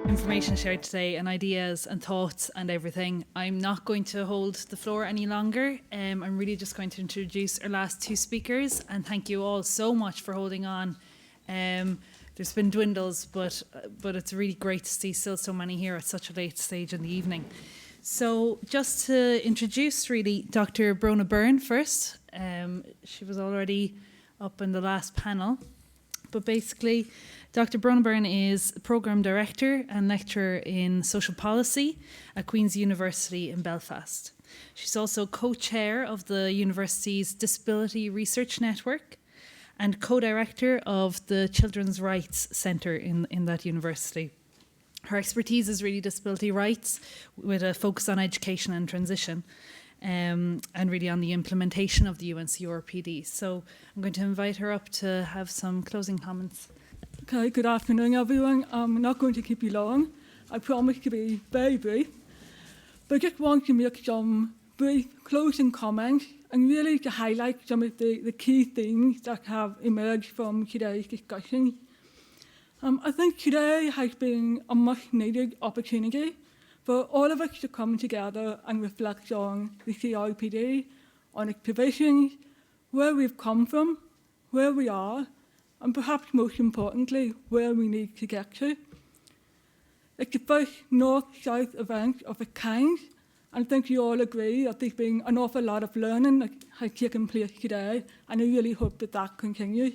information shared today and ideas and thoughts and everything. I'm not going to hold the floor any longer. I'm really just going to introduce our last two speakers, and thank you all so much for holding on. There's been dwindles, but it's really great to see still so many here at such a late stage in the evening. So just to introduce really Dr. Bronagh Byrne first. She was already up in the last panel, but basically Dr. Bronagh Byrne is Programme Director and Lecturer in Social Policy at Queen's University in Belfast. She's also co-chair of the university's Disability Research Network and co-director of the Children's Rights Centre in that university. Her expertise is really disability rights with a focus on education and transition, and really on the implementation of the UN CRPD. So I'm going to invite her up to have some closing comments. Okay, good afternoon everyone. I'm not going to keep you long. I promise to be very brief. But I just want to make some brief closing comments and really to highlight some of the key things that have emerged from today's discussion. I think today has been a much needed opportunity for all of us to come together and reflect on the CRPD, on its provisions, where we've come from, where we are, and perhaps most importantly, where we need to get to. It's the first North-South event of its kind, and I think you all agree that there's been an awful lot of learning that has taken place today, and I really hope that that continues.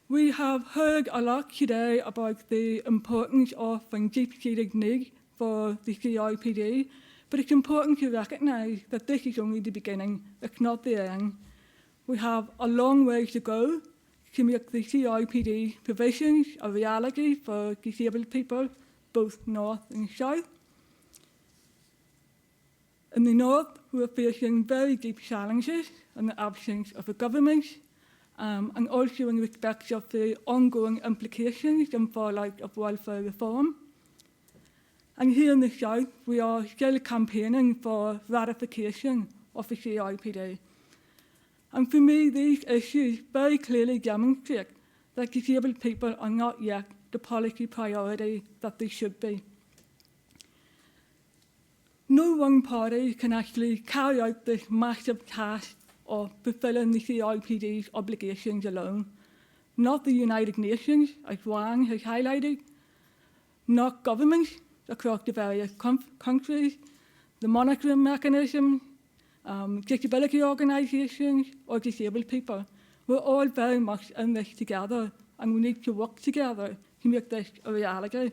We have heard a lot today about the importance of and deep-seated need for the CRPD, but it's important to recognise that this is only the beginning, it's not the end. We have a long way to go to make the CRPD provisions a reality for disabled people, both north and south. In the north, we are facing very deep challenges in the absence of a government, and also in respect of the ongoing implications and fallout of welfare reform. And here in the south, we are still campaigning for ratification of the CRPD. And for me, these issues very clearly demonstrate that disabled people are not yet the policy priority that they should be. No one party can actually carry out this massive task of fulfilling the CRPD's obligations alone. Not the United Nations, as Wang has highlighted, not governments across the various countries, the monitoring mechanism, disability organisations or disabled people. We're all very much in this together, and we need to work together to make this a reality.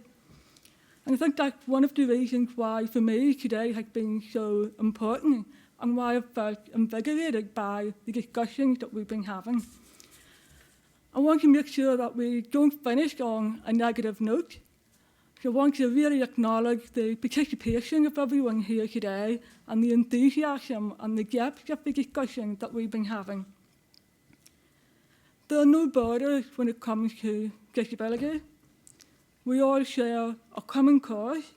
And I think that's one of the reasons why, for me, today has been so important and why I've felt invigorated by the discussions that we've been having. I want to make sure that we don't finish on a negative note. So I want to really acknowledge the participation of everyone here today and the enthusiasm and the depth of the discussion that we've been having. There are no borders when it comes to disability. We all share a common cause,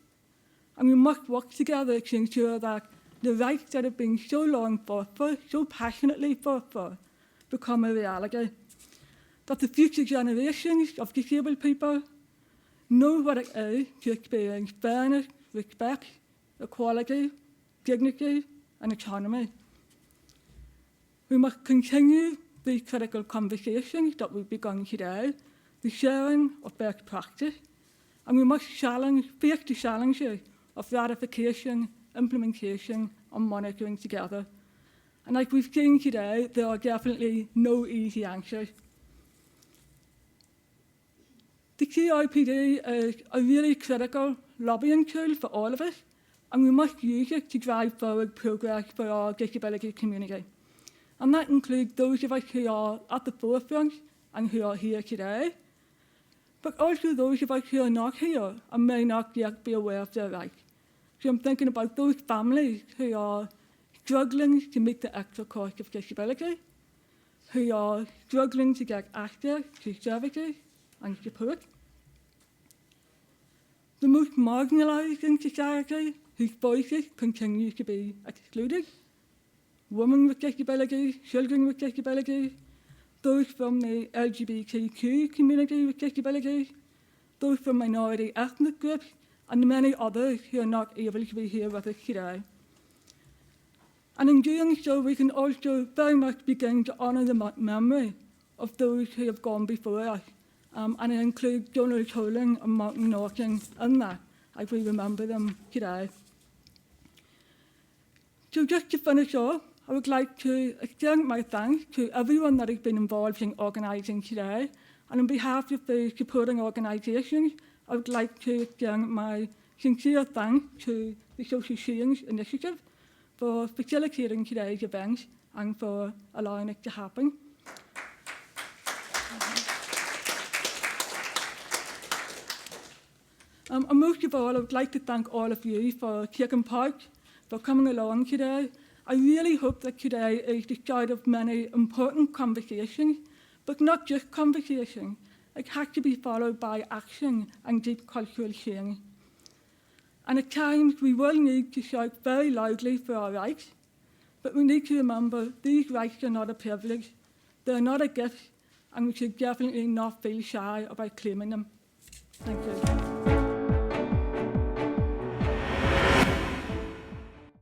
and we must work together to ensure that the rights that have been so long fought for, so passionately fought for, become a reality. That the future generations of disabled people know what it is to experience fairness, respect, equality, dignity, and autonomy. We must continue the critical conversations that we've begun today, the sharing of best practice, and we must face the challenges of ratification, implementation, and monitoring together. And like we've seen today, there are definitely no easy answers. The CRPD is a really critical lobbying tool for all of us, and we must use it to drive forward progress for our disability community. And that includes those of us who are at the forefront and who are here today, but also those of us who are not here and may not yet be aware of their rights. So I'm thinking about those families who are struggling to meet the extra cost of disability, who are struggling to get access to services and support. The most marginalised in society, whose voices continue to be excluded. Women with disabilities, children with disabilities, those from the LGBTQ community with disabilities, those from minority ethnic groups, and the many others who are not able to be here with us today. And in doing so, we can also very much begin to honour the memory of those who have gone before us, and it includes Donald Tolan and Martin Norton in that, as we remember them today. So just to finish off, I would like to extend my thanks to everyone that has been involved in organising today, and on behalf of the supporting organisations, I would like to extend my sincere thanks to the Social Change Initiative for facilitating today's event and for allowing it to happen. And most of all, I would like to thank all of you for taking part, for coming along today. I really hope that today is the start of many important conversations, but not just conversation. It has to be followed by action and deep cultural change. And at times we will need to shout very loudly for our rights, but we need to remember these rights are not a privilege, they're not a gift, and we should definitely not feel shy about claiming them. Thank you.